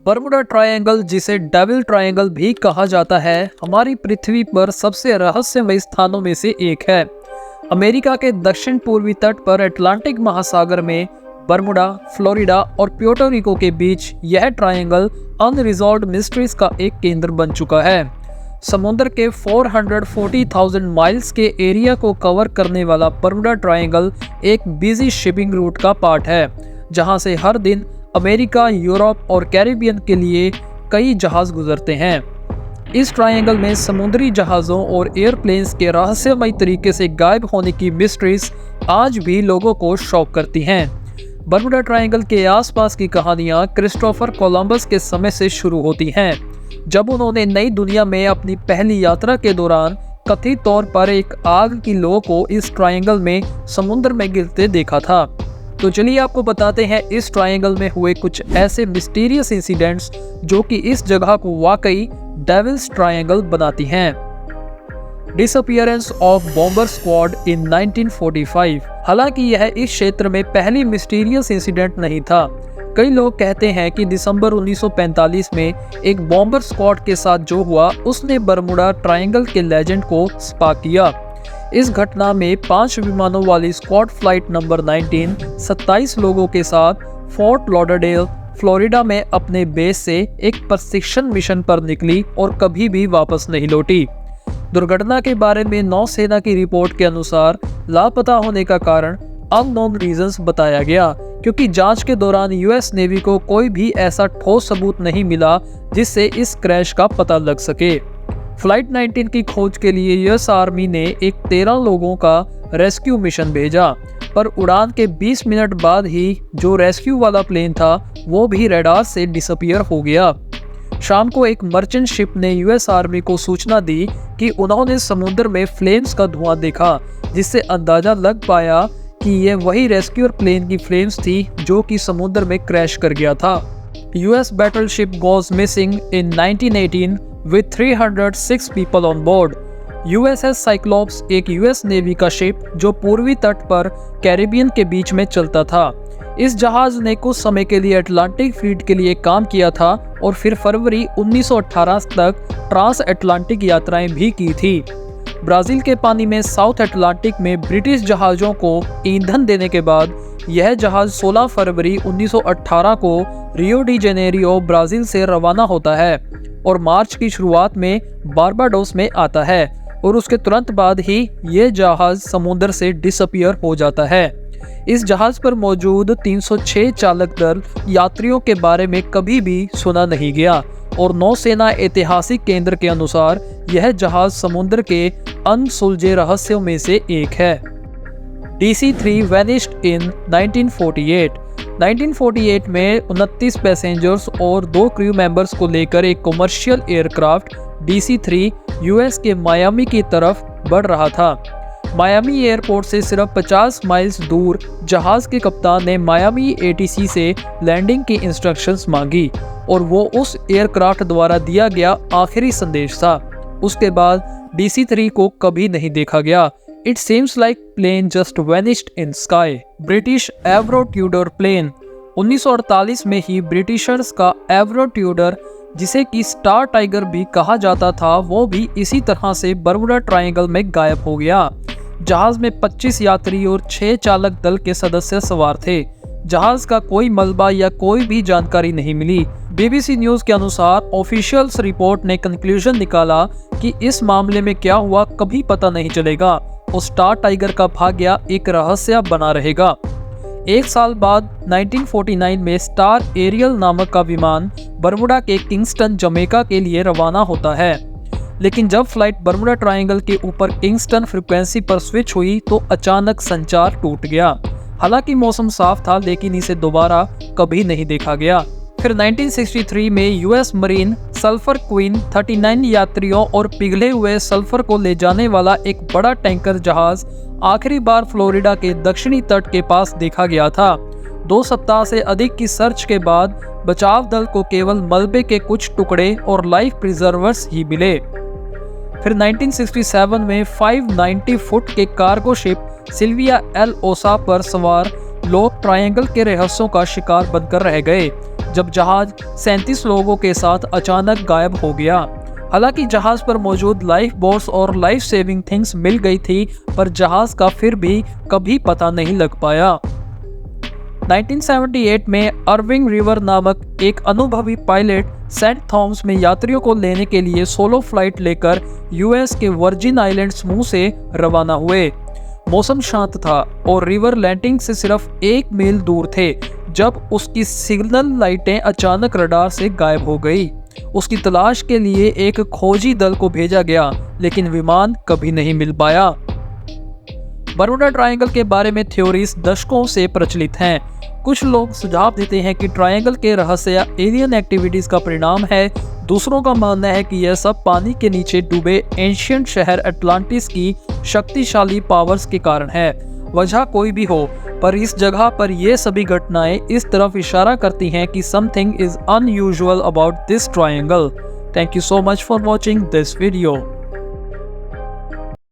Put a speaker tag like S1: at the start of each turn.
S1: Bermuda triangle, जिसे devil triangle भी कहा जाता है, हमारी पृथ्वी पर सबसे रहस्यमय स्थानों में से एक है। अमेरिका के दक्षिण पूर्वी तट पर अटलांटिक महासागर में बर्मुडा, फ्लोरिडा और प्यूर्टो रिको के बीच यह ट्रायंगल अनरिजॉल्व्ड मिस्ट्रीज का एक केंद्र बन चुका है। समुद्र के 440,000 माइल्स के एरिया को कवर करने वाला बर्मुडा ट्रायंगल एक बिजी शिपिंग रूट का पार्ट है, जहां से हर दिन अमेरिका, यूरोप और कैरिबियन के लिए कई जहाज गुजरते हैं। इस ट्रायंगल में समुद्री जहाज़ों और एयरप्लेन्स के रहस्यमय तरीके से गायब होने की मिस्ट्रीज आज भी लोगों को शॉक करती हैं। बर्मुडा ट्रायंगल के आसपास की कहानियां क्रिस्टोफर कोलंबस के समय से शुरू होती हैं, जब उन्होंने नई दुनिया में अपनी पहली यात्रा के दौरान कथित तौर पर एक आग की लौ को इस ट्रायंगल में समुद्र में गिरते देखा था। तो चलिए आपको बताते हैं इस ट्रायंगल में हुए कुछ ऐसे मिस्टीरियस इंसिडेंट्स जो कि इस जगह को वाकई डेविल्स ट्रायंगल बनाती हैं। डिसअपीयरेंस ऑफ बॉम्बर स्क्वाड इन 1945। हालांकि यह इस क्षेत्र में पहली मिस्टीरियस इंसिडेंट नहीं था। कई लोग कहते हैं कि दिसंबर 1945 में एक बॉम्बर स्क्वाड के साथ जो हुआ उसने बर्मुडा ट्रायंगल के लेजेंड को स्पार्क किया। इस घटना में 5 विमानों वाली स्क्वाड फ्लाइट नंबर 19 27 लोगों के साथ फोर्ट लॉडरडेल, फ्लोरिडा में अपने बेस से एक प्रशिक्षण मिशन पर निकली और कभी भी वापस नहीं लौटी। दुर्घटना के बारे में नौसेना की रिपोर्ट के अनुसार लापता होने का कारण अननोन रीजंस बताया गया, क्योंकि जांच के दौरान यूएस नेवी को कोई भी ऐसा ठोस सबूत नहीं मिला जिससे इस क्रैश का पता लग सके। फ्लाइट 19 की खोज के लिए यूएस आर्मी ने एक 13 लोगों का रेस्क्यू मिशन भेजा, पर उड़ान के 20 मिनट बाद ही जो रेस्क्यू वाला प्लेन था वो भी रडार से डिसअपीयर हो गया। शाम को एक मर्चेंट शिप ने यूएस आर्मी को सूचना दी कि उन्होंने समुद्र में फ्लेम्स का धुआं देखा, जिससे अंदाजा लग पाया कि यह वही रेस्क्यूअर प्लेन की फ्लेम्स थी जो कि समुद्र में क्रैश कर गया था। US battleship goes missing in 1918 with 306 people on board। USS cyclops एक यूएस नेवी का शिप जो पूर्वी तट पर कैरिबियन के बीच में चलता था। इस जहाज ने कुछ समय के लिए अटलांटिक फ्लीट के लिए काम किया था और फिर फरवरी 1918 तक ट्रांस अटलांटिक यात्राएं भी की थी। ब्राजील के पानी में साउथ अटलांटिक में ब्रिटिश जहाज़ों को ईंधन देने के बाद यह जहाज 16 फरवरी 1918 को रियो डी जेनेरियो, ब्राज़ील से रवाना होता है और मार्च की शुरुआत में बारबाडोस में आता है, और उसके तुरंत बाद ही ये जहाज समुद्र से डिसअपीयर हो जाता है। इस जहाज पर मौजूद 306 चालक दल यात्रियों के बारे में कभी भी सुना नहीं गया, और नौसेना ऐतिहासिक केंद्र के अनुसार यह जहाज समुद्र के अनसुलझे रहस्यों में से एक है। DC-3 वैनिश्ड इन 1948। 1948 में 29 पैसेंजर्स और 2 क्रू मेंबर्स को लेकर एक कमर्शियल एयरक्राफ्ट DC-3 यूएस के मायामी की तरफ बढ़ रहा था। मायामी एयरपोर्ट से सिर्फ 50 माइल्स दूर जहाज के कप्तान ने मायामी ATC से लैंडिंग की इंस्ट्रक्शंस मांगी, और वो उस एयरक्राफ्ट द्वारा दिया गया आखिरी संदेश था। उसके बाद DC-3 को कभी नहीं देखा गया। It seems like plane just vanished in sky। British Avro Tudor plane. 1948 में ही ब्रिटिशर्स का एवरो ट्यूडर, जिसे कि स्टार टाइगर भी कहा जाता था, वो भी इसी तरह से बर्मुडा ट्रायंगल में गायब हो गया। जहाज में 25 यात्री और 6 चालक दल के सदस्य सवार थे। जहाज का कोई मलबा या कोई भी जानकारी नहीं मिली। BBC न्यूज़ के अनुसार ऑफिशियल्स रिपोर्ट ने कंक्लूजन निकाला कि इस मामले में क्या हुआ कभी पता नहीं चलेगा, और स्टार टाइगर का भाग्य एक रहस्य बना रहेगा। एक साल बाद 1949 में स्टार एरियल नामक का विमान बर्मुडा के किंगस्टन, जमैका के लिए रवाना होता है, लेकिन जब फ्लाइट बर्मुडा ट्रायंगल के ऊपर किंगस्टन फ्रीक्वेंसी पर स्विच हुई तो अचानक संचार टूट गया। हालांकि मौसम साफ था, लेकिन इसे दोबारा कभी नहीं देखा गया। फिर 1963 में यूएस मरीन सल्फर क्वीन 39 यात्रियों और पिघले हुए सल्फर को ले जाने वाला एक बड़ा टैंकर जहाज आखिरी बार फ्लोरिडा के दक्षिणी तट के पास देखा गया था। 2 सप्ताह से अधिक की सर्च के बाद बचाव दल को केवल मलबे के कुछ टुकड़े और लाइफ प्रिजर्वर्स ही मिले। फिर 1967 में 590 फुट के कार्गो शिप सिल्विया एल ओसा पर सवार लोग ट्रायंगल के रहस्यों का शिकार बनकर रह गए, जब जहाज 37 लोगों के साथ अचानक गायब हो गया। हालांकि जहाज पर मौजूद लाइफ बोट्स और लाइफ सेविंग थिंग्स मिल गई थी, पर जहाज का फिर भी कभी पता नहीं लग पाया। 1978 में अर्विंग रिवर नामक एक अनुभवी पायलट सेंट थॉमस में यात्रियों को लेने के लिए सोलो फ्लाइट लेकर यूएस के वर्जिन आइलैंड समूह से रवाना हुए। मौसम शांत था और रिवर लैंडिंग से सिर्फ 1 मील दूर थे जब उसकी सिग्नल लाइटें अचानक रडार से गायब हो गई। उसकी तलाश के लिए एक खोजी दल को भेजा गया, लेकिन विमान कभी नहीं मिल पाया। बर्मुडा ट्रायंगल के बारे में थ्योरीज दशकों से प्रचलित हैं। कुछ लोग सुझाव देते हैं कि ट्रायंगल के रहस्य एलियन एक्टिविटीज का परिणाम है। दूसरों का मानना है कि यह सब पानी के नीचे डूबे एंशिएंट शहर अटलांटिस की शक्तिशाली पावर्स के कारण है। वजह कोई भी हो, पर इस जगह पर ये सभी घटनाएं इस तरफ इशारा करती हैं कि something is unusual about this triangle. Thank you so much for watching this video.